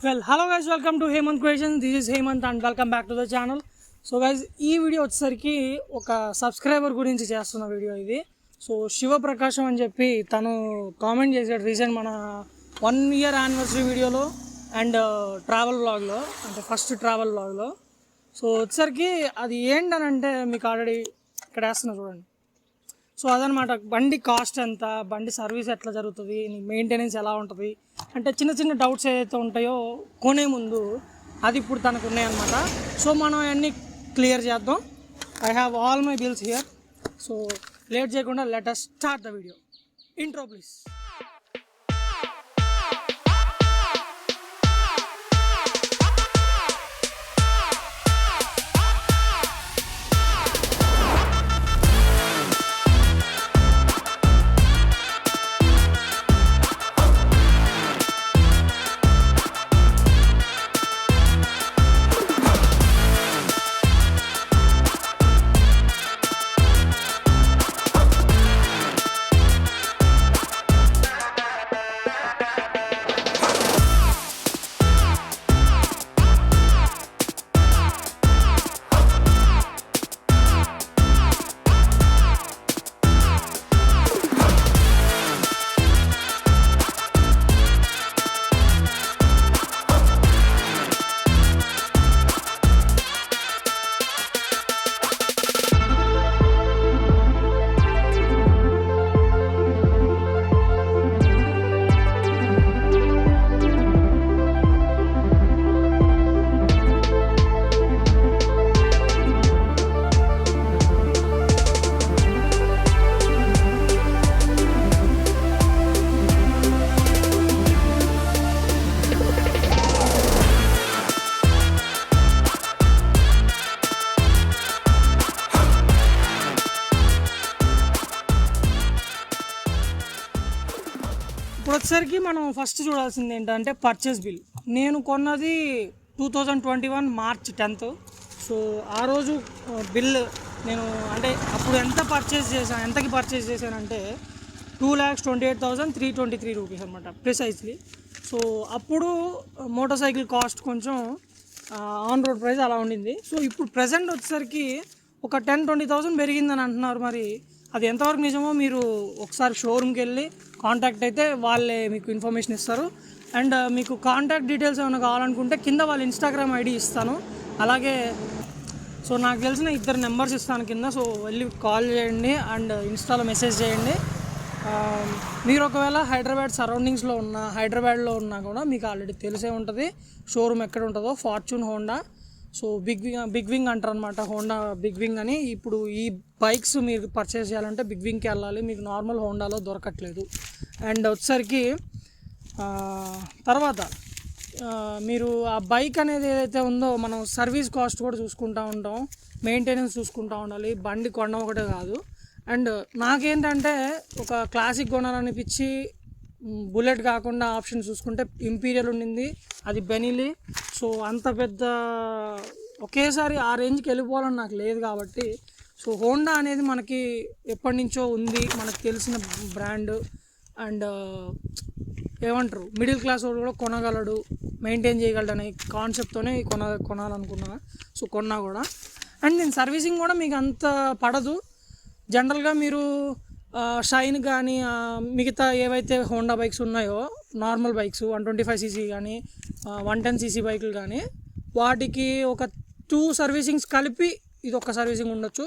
Well, hello guys, welcome to Hemanth Creations. This is Hemanth and welcome back to the channel. So guys, ఈ video వచ్చేసరికి ఒక subscriber గురించి చేస్తున్న video ఇది. So Sivaprakasam అని చెప్పి తను కామెంట్ చేశాడు రీసెంట్ మన 1 year యానివర్సరీ వీడియోలో అండ్ ట్రావెల్ వ్లాగ్లో, అంటే ఫస్ట్ ట్రావెల్ వ్లాగ్లో. సో వచ్చేసరికి అది ఏంటనంటే మీకు ఆల్రెడీ ఇక్కడ వేస్తున్నా చూడండి. సో అదనమాట, బండి కాస్ట్ ఎంత, బండి సర్వీస్ ఎట్లా జరుగుతుంది, మెయింటెనెన్స్ ఎలా ఉంటుంది అంటే చిన్న చిన్న డౌట్స్ ఏదైతే ఉంటాయో కొనే ముందు అది ఇప్పుడు తనకు ఉన్నాయన్నమాట. సో మనం అవన్నీ క్లియర్ చేద్దాం. I have all my bills here. So late చేయకుండా let us start the video. Intro please. ఇప్పుడు వచ్చేసరికి మనం ఫస్ట్ చూడాల్సింది ఏంటంటే పర్చేస్ బిల్. నేను కొన్నది 2021 March 10th. సో ఆ రోజు బిల్ నేను అంటే అప్పుడు ఎంతకి పర్చేస్ చేశానంటే 2,28,323 రూపీస్ అనమాట ప్రిసైజ్లీ. సో అప్పుడు మోటార్ సైకిల్ కాస్ట్ కొంచెం ఆన్ రోడ్ ప్రైస్ అలా ఉండింది. సో ఇప్పుడు ప్రజెంట్ వచ్చేసరికి ఒక 10-20,000 పెరిగిందని అంటున్నారు. మరి అది ఎంతవరకు నిజమో మీరు ఒకసారి షోరూమ్కి వెళ్ళి కాంటాక్ట్ అయితే వాళ్ళే మీకు ఇన్ఫర్మేషన్ ఇస్తారు. అండ్ మీకు కాంటాక్ట్ డీటెయిల్స్ ఏమైనా కావాలనుకుంటే కింద వాళ్ళ ఇన్స్టాగ్రామ్ ఐడి ఇస్తాను. అలాగే సో నాకు తెలిసిన 2 నెంబర్స్ ఇస్తాను కింద. సో వెళ్ళి కాల్ చేయండి అండ్ ఇన్స్టాలో మెసేజ్ చేయండి. మీరు ఒకవేళ హైదరాబాద్ సరౌండింగ్స్లో ఉన్న, హైదరాబాద్లో ఉన్నా కూడా మీకు ఆల్రెడీ తెలిసే ఉంటుంది షోరూమ్ ఎక్కడ ఉంటుందో. Fortune Honda, so big wing అంటారు అనమాట, హోండా బిగ్ వింగ్ అని. ఇప్పుడు ఈ బైక్స్ మీరు పర్చేస్ చేయాలంటే బిగ్ వింగ్కి వెళ్ళాలి, మీకు నార్మల్ హోండాలో దొరకట్లేదు. అండ్ వచ్చేసరికి తర్వాత మీరు ఆ బైక్ అనేది ఏదైతే ఉందో మనం సర్వీస్ కాస్ట్ కూడా చూసుకుంటూ ఉంటాం, మెయింటెనెన్స్ చూసుకుంటూ ఉండాలి. బండి కొనడం ఒకటే కాదు. అండ్ నాకేంటంటే ఒక క్లాసిక్ కొనాలనిపించి బుల్లెట్ కాకుండా ఆప్షన్ చూసుకుంటే ఇంపీరియల్ ఉండింది, అది బెనిలీ. సో అంత పెద్ద ఒకేసారి ఆ రేంజ్కి వెళ్ళిపోవాలని నాకు లేదు కాబట్టి సో హోండా అనేది మనకి ఎప్పటి నుంచో ఉంది, మనకు తెలిసిన బ్రాండ్. అండ్ ఏమంటారు, మిడిల్ క్లాస్ వాడు కూడా కొనగలడు, మెయింటైన్ చేయగలడు అనే కాన్సెప్ట్తోనే కొనాలనుకున్నా. సో కొన్నా కూడా. అండ్ నేను సర్వీసింగ్ కూడా మీకు అంత పడదు. జనరల్గా మీరు షైన్ కానీ మిగతా ఏవైతే హోండా బైక్స్ ఉన్నాయో నార్మల్ బైక్స్ 125cc కానీ 110cc బైకులు కానీ వాటికి ఒక 2 సర్వీసింగ్స్ కలిపి ఇది ఒక సర్వీసింగ్ ఉండొచ్చు.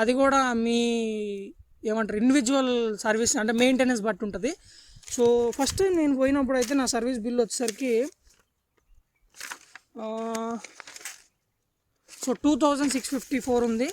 అది కూడా మీ ఏమంటారు ఇండివిజువల్ సర్వీస్ అంటే మెయింటెనెన్స్ బట్టి ఉంటుంది. సో ఫస్ట్ నేను పోయినప్పుడు అయితే నా సర్వీస్ బిల్ వచ్చేసరికి సో 2,654 ఉంది.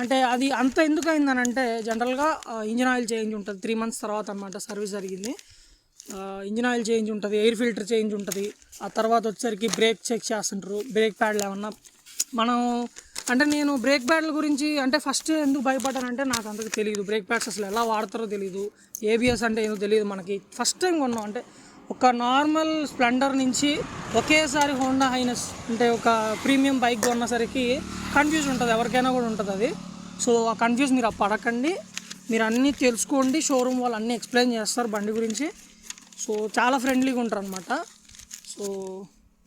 అంటే అది అంత ఎందుకు అయిందనంటే జనరల్గా ఇంజిన్ ఆయిల్ చేంజ్ ఉంటుంది 3 months తర్వాత అనమాట సర్వీస్ జరిగింది. ఇంజిన్ ఆయిల్ చేంజ్ ఉంటుంది, ఎయిర్ ఫిల్టర్ చేంజ్ ఉంటుంది. ఆ తర్వాత వచ్చేసరికి బ్రేక్ చెక్ చేస్తుంటారు, బ్రేక్ ప్యాడ్లు ఏమన్నా మనం అంటే నేను బ్రేక్ ప్యాడ్ల గురించి అంటే ఫస్ట్ ఎందుకు భయపడ్డానంటే నాకు అంతకు తెలియదు, బ్రేక్ ప్యాడ్స్ అసలు ఎలా వాడతారో తెలియదు, ఏబిఎస్ అంటే ఏదో తెలియదు. మనకి ఫస్ట్ టైం కొన్నాం అంటే ఒక నార్మల్ స్ప్లెండర్ నుంచి ఒకేసారి హోండా హైనస్ అంటే ఒక ప్రీమియం బైక్ కొన్నసరికి కన్ఫ్యూజ్ ఉంటుంది, ఎవరికైనా కూడా ఉంటుంది అది. సో ఆ కన్ఫ్యూజ్ మీరు పడకండి, మీరు అన్నీ తెలుసుకోండి. షోరూమ్ వాళ్ళు అన్నీ ఎక్స్ప్లెయిన్ చేస్తారు బండి గురించి. సో చాలా ఫ్రెండ్లీగా ఉంటారు అనమాట. సో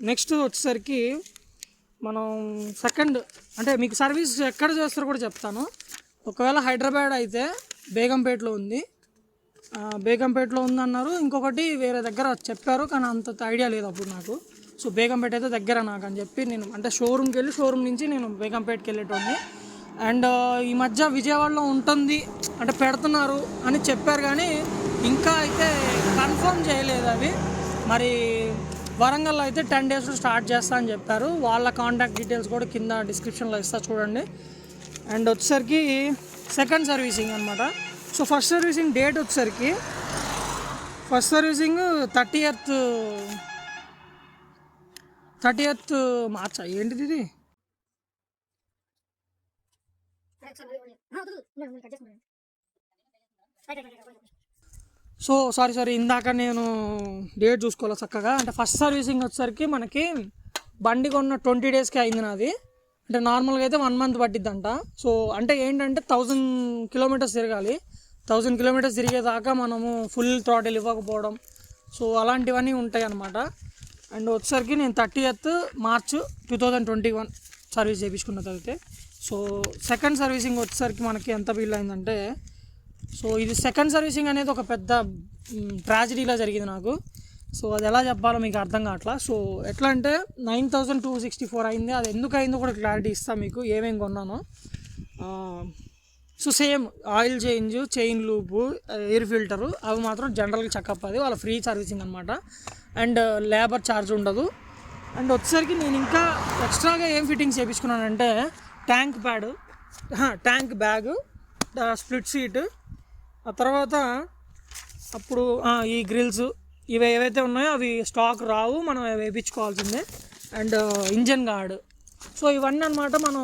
నెక్స్ట్ వచ్చేసరికి మనం సెకండ్ అంటే మీకు సర్వీస్ ఎక్కడ చేస్తారో కూడా చెప్తాను. ఒకవేళ హైదరాబాద్ అయితే బేగంపేటలో ఉంది, బేగంపేటలో ఉందన్నారు. ఇంకొకటి వేరే దగ్గర చెప్పారు కానీ అంత ఐడియా లేదు అప్పుడు నాకు. సో బేగంపేట అయితే దగ్గర నాకు అని చెప్పి నేను అంటే షోరూమ్కి వెళ్ళి షోరూమ్ నుంచి నేను బేగంపేటకి వెళ్ళేటోని. అండ్ ఈ మధ్య విజయవాడలో ఉంటుంది అంటే పెడుతున్నారు అని చెప్పారు కానీ ఇంకా అయితే కన్ఫర్మ్ చేయలేదు అవి. మరి వరంగల్లో అయితే 10 daysలో స్టార్ట్ చేస్తా అని చెప్పారు. వాళ్ళ కాంటాక్ట్ డీటెయిల్స్ కూడా కింద డిస్క్రిప్షన్లో ఇస్తా చూడండి. అండ్ వచ్చేసరికి సెకండ్ సర్వీసింగ్ అనమాట. సో ఫస్ట్ సర్వీసింగ్ డేట్ వచ్చేసరికి ఫస్ట్ సర్వీసింగ్ 30th మార్చా ఏంటిది ఇది? సో సారీ ఇందాక నేను డేట్ చూసుకోవాలి చక్కగా. అంటే ఫస్ట్ సర్వీసింగ్ వచ్చేసరికి మనకి బండి కొన్న 20 daysకి అయింది నాది. అంటే నార్మల్గా అయితే 1 month పట్టిద్దంట. సో అంటే ఏంటంటే 1000 kilometers తిరగాలి. 1000 kilometers తిరిగేదాకా మనము ఫుల్ థ్రాటిల్ ఇవ్వకపోవడం, సో అలాంటివన్నీ ఉంటాయి అన్నమాట. అండ్ వచ్చేసరికి నేను 30th March 2021 సర్వీస్ చేయించుకున్న తర్వాత. సో సెకండ్ సర్వీసింగ్ వచ్చేసరికి మనకి ఎంత బిల్ అయిందంటే, సో ఇది సెకండ్ సర్వీసింగ్ అనేది ఒక పెద్ద ట్రాజడీలా జరిగింది నాకు. సో అది ఎలా చెప్పాలో మీకు అర్థం కావట్లా. సో ఎట్లా అంటే 9264 అయింది. అది ఎందుకు అయిందో కూడా క్లారిటీ ఇస్తాను మీకు, ఏమేమి కొన్నానో. So same oil change, chain lube, air filter అవి మాత్రం జనరల్గా చెకప్, అది వాళ్ళ ఫ్రీ సర్వీసింగ్ అనమాట. అండ్ లేబర్ ఛార్జ్ ఉండదు. అండ్ వచ్చేసరికి నేను ఇంకా ఎక్స్ట్రాగా ఏం ఫిట్టింగ్స్ చేయించుకున్నానంటే tank pad, tank bag, split seat, ఆ తర్వాత అప్పుడు ఈ గ్రిల్స్ ఇవి ఏవైతే ఉన్నాయో అవి స్టాక్ రావు, మనం వేయించుకోవాల్సిందే. అండ్ ఇంజన్ గార్డ్, సో ఇవన్నీ అనమాట మనం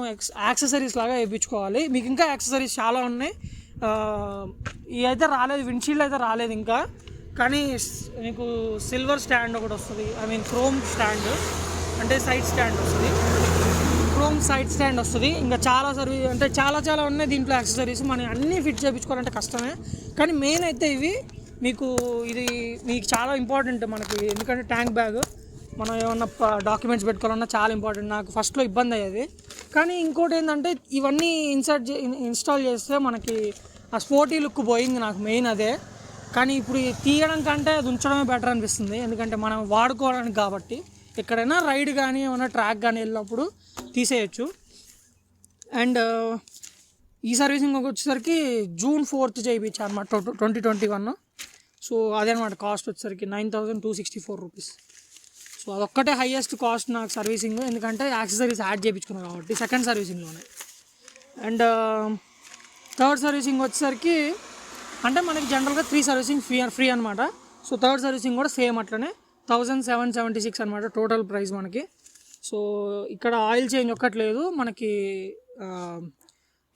యాక్సెసరీస్ లాగా వేయించుకోవాలి. మీకు ఇంకా యాక్సెసరీస్ చాలా ఉన్నాయి. ఇవి అయితే రాలేదు, విండ్షీల్డ్ అయితే రాలేదు ఇంకా. కానీ మీకు సిల్వర్ స్టాండ్ ఒకటి వస్తుంది, క్రోమ్ స్టాండ్ అంటే సైడ్ స్టాండ్ వస్తుంది, క్రోమ్ సైడ్ స్టాండ్ వస్తుంది. ఇంకా చాలా అంటే చాలా ఉన్నాయి దీంట్లో యాక్సెసరీస్. మనం అన్నీ ఫిట్ చేయించుకోవాలంటే కష్టమే. కానీ మెయిన్ అయితే ఇవి ఇది మీకు చాలా ఇంపార్టెంట్ మనకి. ఎందుకంటే ట్యాంక్ బ్యాగ్ మనం ఏమన్నా డాక్యుమెంట్స్ పెట్టుకోవాలన్నా చాలా ఇంపార్టెంట్. నాకు ఫస్ట్లో ఇబ్బంది అయ్యేది. కానీ ఇంకోటి ఏంటంటే ఇవన్నీ ఇన్స్టాల్ చేస్తే మనకి ఆ స్పోర్టీ లుక్ పోయింది నాకు, మెయిన్ అదే. కానీ ఇప్పుడు తీయడం కంటే అది ఉంచడమే బెటర్ అనిపిస్తుంది. ఎందుకంటే మనం వాడుకోవడానికి కాబట్టి ఎక్కడైనా రైడ్ కానీ ఏమైనా ట్రాక్ కానీ వెళ్ళినప్పుడు తీసేయచ్చు. అండ్ ఈ సర్వీసింగ్ వచ్చేసరికి June 4th చేయించాను అనమాట 2021. సో అదే అనమాట కాస్ట్ వచ్చేసరికి 9264 రూపీస్. సో అదొక్కటే హైయెస్ట్ కాస్ట్ నాకు సర్వీసింగ్, ఎందుకంటే యాక్సెసరీస్ యాడ్ చేయించుకున్నాను కాబట్టి సెకండ్ సర్వీసింగ్లోనే. అండ్ థర్డ్ సర్వీసింగ్ వచ్చేసరికి అంటే మనకి జనరల్గా 3 సర్వీసింగ్ ఫ్రీ అనమాట. సో థర్డ్ సర్వీసింగ్ కూడా సేమ్ అట్లనే 1776 అనమాట టోటల్ ప్రైస్ మనకి. సో ఇక్కడ ఆయిల్ చేంజ్ ఒక్కట్లేదు మనకి,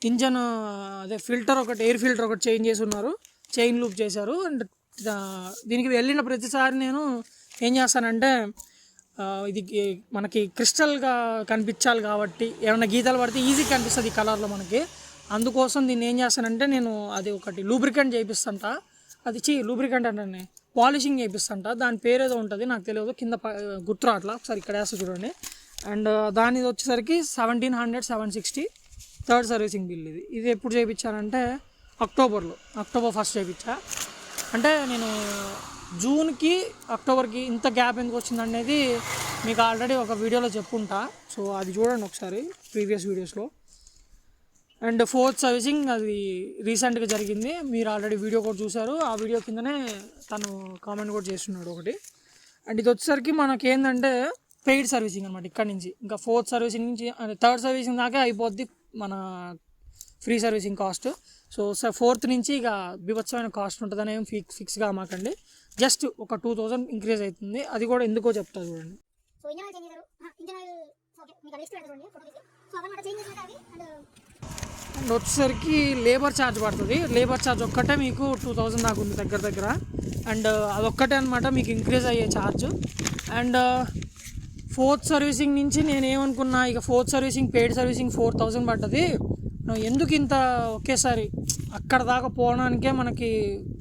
ఇంజన్ అదే ఫిల్టర్ ఒకటి, ఎయిర్ ఫిల్టర్ ఒకటి చేంజ్ చేసి ఉన్నారు, చైన్ లూప్ చేశారు. అండ్ దీనికి వెళ్ళిన ప్రతిసారి నేను ఏం చేస్తానంటే ఇది మనకి క్రిస్టల్గా కనిపించాలి కాబట్టి ఏమైనా గీతలు పడితే ఈజీ కనిపిస్తుంది ఈ కలర్లో మనకి. అందుకోసం దీన్ని ఏం చేస్తానంటే నేను అది ఒకటి లూబ్రికెంట్ చేయిస్తాంట, లూబ్రికెంట్ అంటే పాలిషింగ్ చేయిస్తాంట. దాని పేరు ఏదో ఉంటుంది నాకు తెలియదు, కింద గుర్తు అట్లా ఒకసారి ఇక్కడ వేస్తా చూడండి. అండ్ దాని వచ్చేసరికి 1760 థర్డ్ సర్వీసింగ్ బిల్. ఇది ఎప్పుడు చేయించానంటే October 1st చేయించా. అంటే నేను జూన్కి అక్టోబర్కి ఇంత గ్యాప్ ఎందుకు వచ్చింది అనేది మీకు ఆల్రెడీ ఒక వీడియోలో చెప్పుంటా. సో అది చూడండి ఒకసారి ప్రీవియస్ వీడియోస్లో. అండ్ ఫోర్త్ సర్వీసింగ్ అది రీసెంట్గా జరిగింది, మీరు ఆల్రెడీ వీడియో కూడా చూశారు. ఆ వీడియో కిందనే తను కామెంట్ కూడా చేస్తున్నాడు ఒకటి. అండ్ ఇది వచ్చేసరికి మనకి ఏంటంటే పెయిడ్ సర్వీసింగ్ అనమాట. ఇక్కడ నుంచి ఇంకా ఫోర్త్ సర్వీసింగ్ నుంచి అంటే థర్డ్ సర్వీసింగ్ దాకా అయిపోద్ది మన free servicing cost. So fourth నుంచి ఇక బీభత్సమైన కాస్ట్ ఉంటుందని ఏం ఫిక్స్గా మాకండి, జస్ట్ ఒక 2000 ఇంక్రీజ్ అవుతుంది. అది కూడా ఎందుకో చెప్తా చూడండి. అండ్ వచ్చేసరికి లేబర్ ఛార్జ్ పడుతుంది. లేబర్ ఛార్జ్ ఒక్కటే మీకు 2000 దాకా ఉంది దగ్గర. అండ్ అదొక్కటే అనమాట మీకు ఇంక్రీజ్ అయ్యే ఛార్జ్. అండ్ ఫోర్త్ సర్వీసింగ్ నుంచి నేనేమనుకున్నా, ఇక ఫోర్త్ సర్వీసింగ్ పెయిడ్ సర్వీసింగ్ 4000 పడ్డది, ఎందుకు ఇంత ఒకేసారి అక్కడ దాకా పోవడానికే మనకి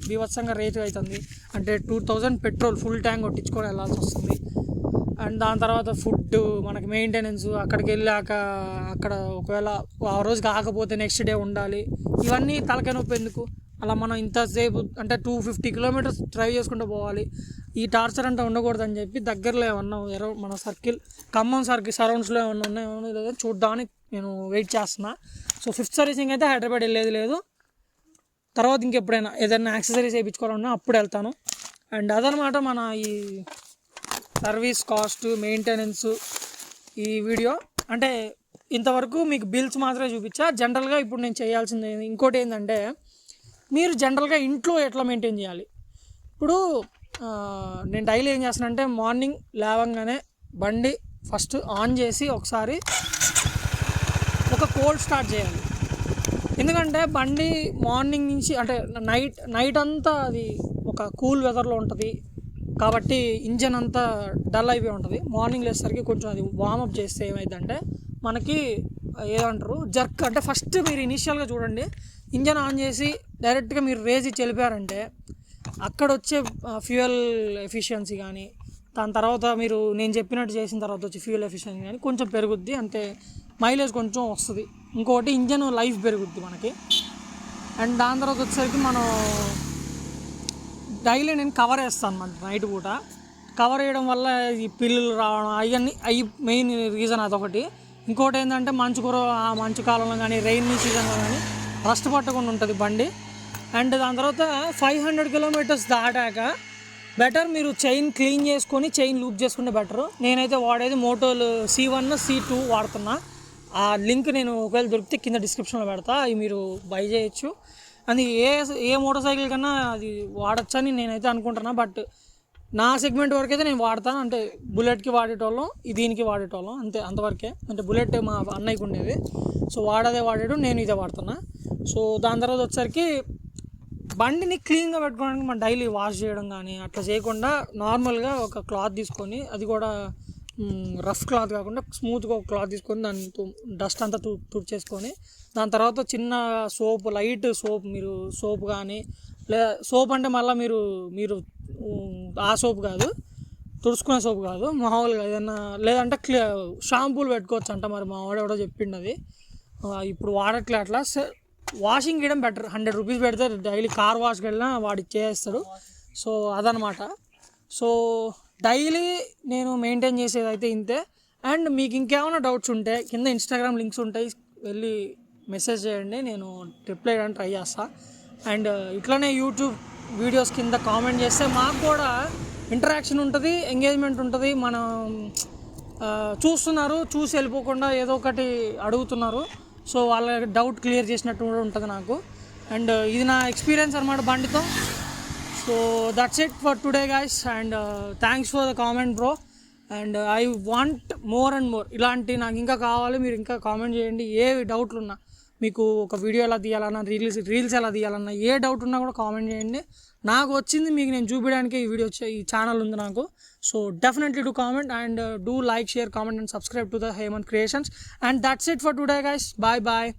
బీభత్సంగా రేట్ అవుతుంది. అంటే 2000 పెట్రోల్ ఫుల్ ట్యాంక్ కొట్టించుకొని వెళ్ళాల్సి వస్తుంది. అండ్ దాని తర్వాత ఫుడ్, మనకి మెయింటెనెన్స్, అక్కడికి వెళ్ళాక అక్కడ ఒకవేళ ఆ రోజు కాకపోతే నెక్స్ట్ డే ఉండాలి. ఇవన్నీ తలకాయ నొప్పి ఎందుకు? అలా మనం ఇంతసేపు అంటే 250 కిలోమీటర్స్ డ్రైవ్ చేసుకుంటూ పోవాలి. ఈ టార్చర్ అంటే ఉండకూడదని చెప్పి దగ్గరలో ఏమన్నా మన సర్కిల్ ఖమ్మం సర్కిల్ సరౌండ్స్లో ఏమన్నా ఉన్నాయో లేదో చూద్దామని నేను వెయిట్ చేస్తున్నా. సో 5th సర్వీసింగ్ అయితే హైదరాబాద్ వెళ్ళేది లేదు. తర్వాత ఇంకెప్పుడైనా ఏదైనా యాక్సెసరీస్ వేయించుకోవాలన్నా అప్పుడు వెళ్తాను. అండ్ అదనమాట మన ఈ సర్వీస్ కాస్ట్, మెయింటెనెన్స్ ఈ వీడియో. అంటే ఇంతవరకు మీకు బిల్స్ మాత్రమే చూపించా. జనరల్గా ఇప్పుడు నేను చేయాల్సింది ఇంకోటి ఏంటంటే, మీరు జనరల్గా ఇంట్లో ఎట్లా మెయింటైన్ చేయాలి. ఇప్పుడు నేను డైలీ ఏం చేస్తానంటే, మార్నింగ్ లేవగానే బండి ఫస్ట్ ఆన్ చేసి ఒకసారి ఒక కోల్డ్ స్టార్ట్ చేయాలి. ఎందుకంటే బండి మార్నింగ్ నుంచి అంటే నైట్ అంతా అది ఒక కూల్ వెదర్లో ఉంటుంది కాబట్టి ఇంజన్ అంతా డల్ అయిపోయి ఉంటుంది. మార్నింగ్ లేసరికి కొంచెం అది వార్మప్ చేస్తే ఏమైందంటే మనకి ఏదంటారు జర్క్. అంటే ఫస్ట్ మీరు ఇనీషియల్గా చూడండి, ఇంజన్ ఆన్ చేసి డైరెక్ట్గా మీరు రేజ్ ఇచ్చి వెళ్ళిపోయారంటే అక్కడ వచ్చే ఫ్యూయల్ ఎఫిషియన్సీ కానీ, దాని తర్వాత మీరు నేను చెప్పినట్టు చేసిన తర్వాత వచ్చే ఫ్యూయల్ ఎఫిషియన్సీ కానీ కొంచెం పెరుగుద్ది. అంతే, మైలేజ్ కొంచెం వస్తుంది. ఇంకోటి ఇంజన్ లైఫ్ పెరుగుద్ది మనకి. అండ్ దాని తర్వాత వచ్చేసరికి మనం డైలీ నేను కవర్ వేస్తాను అనమాట నైట్ పూట. కవర్ వేయడం వల్ల ఈ పిల్లులు రావడం అవి మెయిన్ రీజన్ అదొకటి. ఇంకోటి ఏంటంటే మంచు కాలంలో కానీ రెయినీ సీజన్లో కానీ రస్ట్ పట్టకుండా ఉంటుంది బండి. అండ్ దాని తర్వాత 500 కిలోమీటర్స్ దాటాక బెటర్ మీరు చైన్ క్లీన్ చేసుకొని చైన్ లూప్ చేసుకుంటే బెటరు. నేనైతే వాడేది మోటోలు C1, C2 వాడుతున్నా. ఆ లింక్ నేను ఒకవేళ దొరికితే కింద డిస్క్రిప్షన్లో పెడతా, అవి మీరు బై చేయొచ్చు. అది ఏ మోటార్ సైకిల్ కన్నా అది వాడచ్చని నేనైతే అనుకుంటున్నా. బట్ నా సెగ్మెంట్ వరకు అయితే నేను వాడతాను. అంటే బుల్లెట్కి వాడేటోళ్ళం, దీనికి వాడేటోళ్ళం, అంతవరకే. అంటే బుల్లెట్ మా అన్నయ్యకి ఉండేది, సో వాడాడు, నేను ఇదే వాడుతున్నా. సో దాని తర్వాత వచ్చేసరికి బండిని క్లీన్గా పెట్టుకోవడానికి మనం డైలీ వాష్ చేయడం కానీ అట్లా చేయకుండా నార్మల్గా ఒక క్లాత్ తీసుకొని, అది కూడా రఫ్ క్లాత్ కాకుండా స్మూత్గా ఒక క్లాత్ తీసుకొని దాన్ని డస్ట్ అంతా తుడిచేసుకొని, దాని తర్వాత చిన్న సోప్, లైట్ సోప్, మీరు సోప్ కానీ లేదా సోప్ అంటే మళ్ళీ మీరు ఆ సోప్ కాదు, తుడుచుకునే సోప్ కాదు, మామూలుగా ఏదన్నా లేదంటే షాంపూలు పెట్టుకోవచ్చు అంట. మరి మా వాడు ఎవడో చెప్పిండు, అది ఇప్పుడు వాడట్లే అట్లా. వాషింగ్ చేయడం బెటర్. 100 రూపీస్ పెడితే డైలీ కార్ వాష్కి వెళ్ళినా వాడు చేస్తాడు. సో అదనమాట. సో డైలీ నేను మెయింటైన్ చేసేది అయితే ఇంతే. అండ్ మీకు ఇంకేమైనా డౌట్స్ ఉంటే కింద ఇన్స్టాగ్రామ్ లింక్స్ ఉంటాయి, వెళ్ళి మెసేజ్ చేయండి, నేను రిప్లై చేయడానికి ట్రై చేస్తా. అండ్ ఇట్లనే యూట్యూబ్ వీడియోస్ కింద కామెంట్ చేస్తే మాకు కూడా ఇంటరాక్షన్ ఉంటుంది, ఎంగేజ్మెంట్ ఉంటుంది. మనం చూసి వెళ్ళిపోకుండా ఏదో ఒకటి అడుగుతున్నారు. సో వాళ్ళ డౌట్ క్లియర్ చేసినట్టు కూడా ఉంటుంది నాకు. అండ్ ఇది నా ఎక్స్పీరియన్స్ అనమాట బండితో. So that's it for today guys. And thanks for the comment bro. And I want more and more ఇలాంటి నాకు ఇంకా కావాలి. మీరు ఇంకా కామెంట్ చేయండి. ఏ డౌట్లు ఉన్నా, మీకు ఒక వీడియో ఎలా తీయాలన్నా, రీల్స్ ఎలా తీయాలన్నా, ఏ డౌట్ ఉన్నా కూడా కామెంట్ చేయండి. నాకు వచ్చింది మీకు నేను చూపించడానికి ఈ ఛానల్ ఉంది నాకు. So definitely do comment and do like, share, comment and subscribe to the Hemanth Creations. And that's it for today guys. Bye bye.